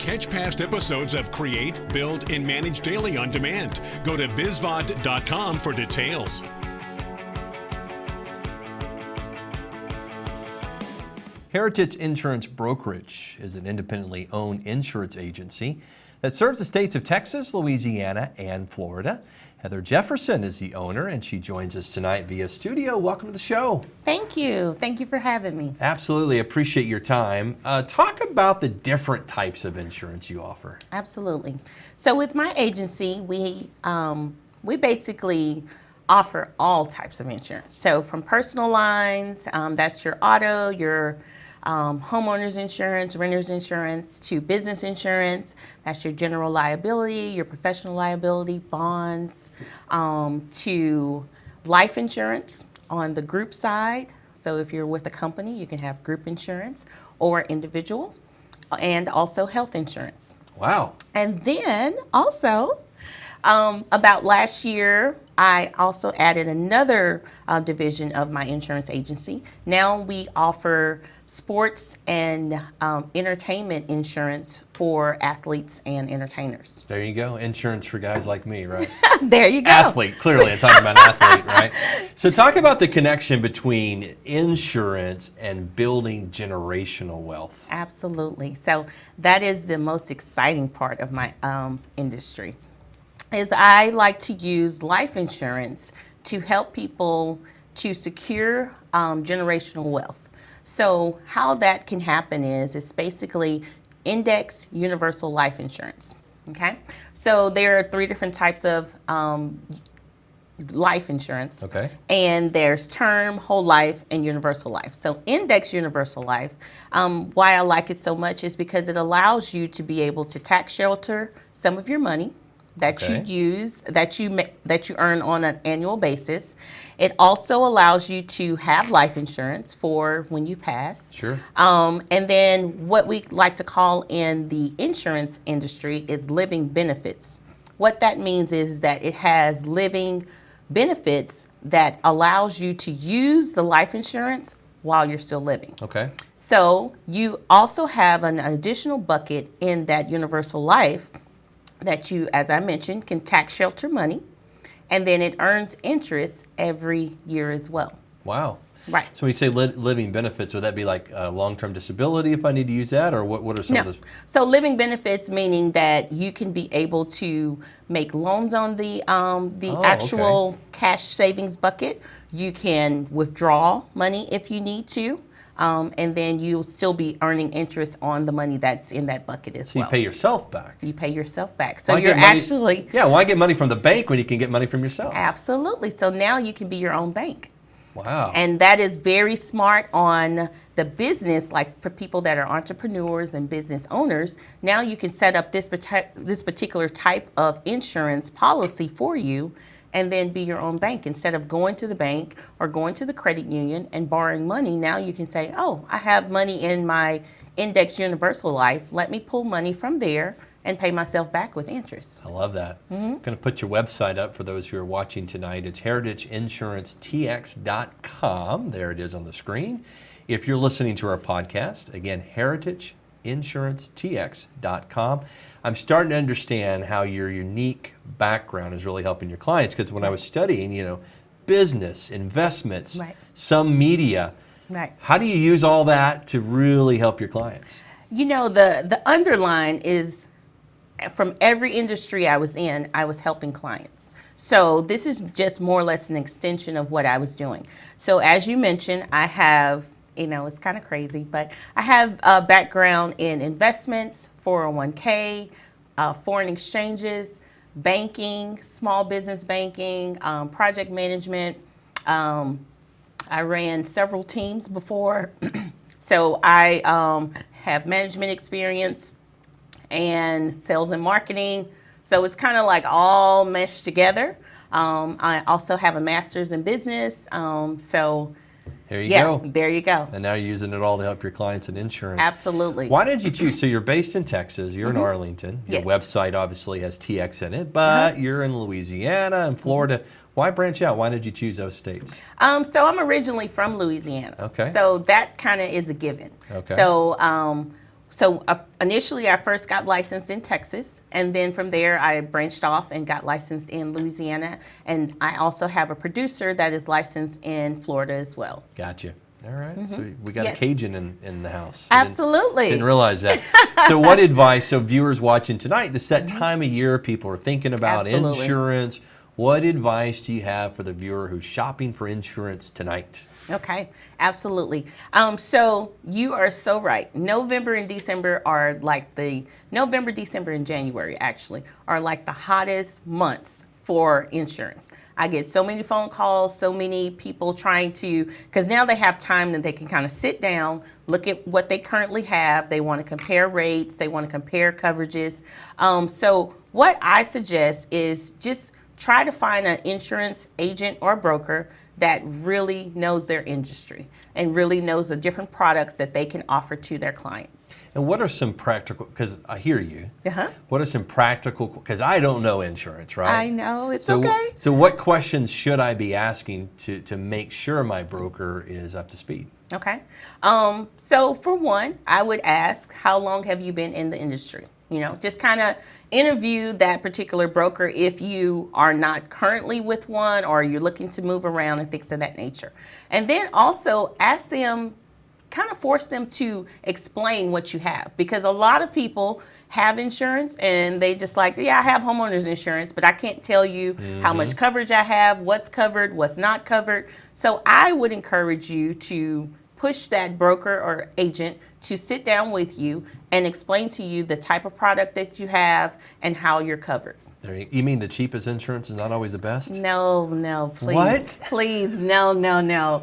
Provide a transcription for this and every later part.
Catch past episodes of Create, Build, and Manage Daily on demand. Go to bizvod.com for details. Heritage Insurance Brokerage is an independently owned insurance agency that serves the states of Texas, Louisiana, and Florida. Heather Jefferson is the owner, and she joins us tonight via studio. Welcome to the show. Thank you. Thank you for having me. Absolutely. Appreciate your time. Talk about the different types of insurance you offer. Absolutely. So with my agency, we basically offer all types of insurance. So from personal lines, that's your auto, your homeowners insurance, renters insurance, to business insurance, that's your general liability, your professional liability, bonds, to life insurance on the group side. So if you're with a company, you can have group insurance or individual, and also health insurance. Wow. And then also, about last year, I also added another division of my insurance agency. Now we offer sports and entertainment insurance for athletes and entertainers. There you go. Insurance for guys like me, right? There you go. Athlete, clearly. I'm talking about an athlete, right? So talk about the connection between insurance and building generational wealth. Absolutely. So that is the most exciting part of my industry. Is I like to use life insurance to help people to secure generational wealth. So how that can happen is it's basically index universal life insurance. Okay, so there are 3 different types of life insurance. Okay. And there's term, whole life, and universal life. So index universal life, why I like it so much is because it allows you to be able to tax shelter some of your money that you use, that you earn on an annual basis. It also allows you to have life insurance for when you pass. Sure. And then what we like to call in the insurance industry is living benefits. What that means is that it has living benefits that allows you to use the life insurance while you're still living. Okay. So you also have an additional bucket in that universal life that you, as I mentioned, can tax shelter money, and then it earns interest every year as well. Wow. Right. So when you say living benefits, would that be like long-term disability if I need to use that, or what are some of those? So living benefits meaning that you can be able to make loans on the actual cash savings bucket. You can withdraw money if you need to. And then you'll still be earning interest on the money that's in that bucket as well. So you pay yourself back. You pay yourself back. So Why you're actually... Yeah, why get money from the bank when you can get money from yourself? Absolutely. So now you can be your own bank. Wow. And that is very smart on the business, like for people that are entrepreneurs and business owners. Now you can set up this particular type of insurance policy for you, and then be your own bank. Instead of going to the bank or going to the credit union and borrowing money, now you can say, oh, I have money in my index universal life. Let me pull money from there and pay myself back with interest. I love that. I'm going to put your website up for those who are watching tonight. It's heritageinsurancetx.com. There it is on the screen. If you're listening to our podcast, again, heritageinsurancetx.com. I'm starting to understand how your unique background is really helping your clients, because when I was studying, business, investments, some media, how do you use all that to really help your clients? The underline is from every industry I was in, I was helping clients. So this is just more or less an extension of what I was doing. So as you mentioned, I have, it's kind of crazy, but I have a background in investments, 401k, foreign exchanges, banking, small business banking, project management. I ran several teams before. So I have management experience and sales and marketing. So it's kind of like all meshed together. I also have a master's in business. There you go. There you go. And now you're using it all to help your clients in insurance. Absolutely. Why did you choose? So you're based in Texas. You're in Arlington. Your website obviously has TX in it, but you're in Louisiana and Florida. Why branch out? Why did you choose those states? So I'm originally from Louisiana. Okay. So that kind of is a given. Okay. So So initially, I first got licensed in Texas, and then from there, I branched off and got licensed in Louisiana. And I also have a producer that is licensed in Florida as well. Gotcha. All right. So we got a Cajun in the house. Absolutely. Didn't realize that. So what advice, so viewers watching tonight, this that time of year people are thinking about insurance. What advice do you have for the viewer who's shopping for insurance tonight? Okay, absolutely. So you are so right. November and December are like November, December, and January actually are like the hottest months for insurance. I get so many phone calls, so many people trying to, because now they have time that they can kind of sit down, look at what they currently have. They want to compare rates. They want to compare coverages. So what I suggest is just try to find an insurance agent or broker that really knows their industry and really knows the different products that they can offer to their clients. And what are some practical, because I hear you, what are some practical, because I don't know insurance, right? I know, it's okay. So what questions should I be asking to make sure my broker is up to speed? Okay. So for one, I would ask, how long have you been in the industry? You know, just kind of interview that particular broker if you are not currently with one or you're looking to move around and things of that nature. And then also ask them, kind of force them to explain what you have, because a lot of people have insurance and they just like, yeah, I have homeowners insurance, but I can't tell you how much coverage I have, what's covered, what's not covered. So I would encourage you to push that broker or agent to sit down with you and explain to you the type of product that you have and how you're covered. You mean the cheapest insurance is not always the best? No, please. What? Please, no.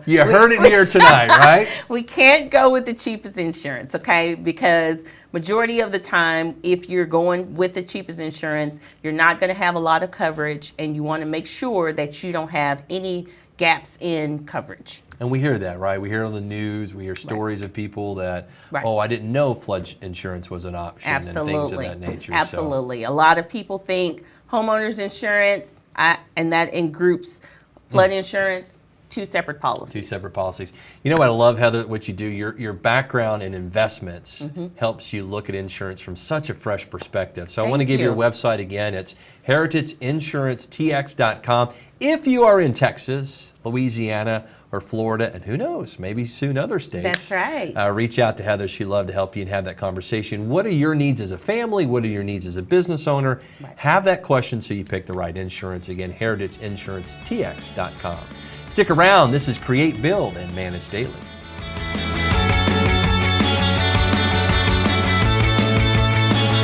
You heard it here tonight, right? We can't go with the cheapest insurance, okay? Because majority of the time, if you're going with the cheapest insurance, you're not going to have a lot of coverage, and you want to make sure that you don't have any gaps in coverage. And we hear that, right? We hear on the news, we hear stories of people that, oh, I didn't know flood insurance was an option. Absolutely. And things of that nature. Absolutely. A lot of people think homeowners insurance, and that in groups, flood insurance, two separate policies. Two separate policies. You know what I love, Heather, what you do, your background in investments helps you look at insurance from such a fresh perspective. So I want to give your website again. It's heritageinsuranceTX.com. If you are in Texas, Louisiana, or Florida, and who knows, maybe soon other states. That's right. Reach out to Heather. She'd love to help you and have that conversation. What are your needs as a family? What are your needs as a business owner? Have that question so you pick the right insurance. Again, heritageinsuranceTX.com. Stick around. This is Create, Build, and Manage Daily.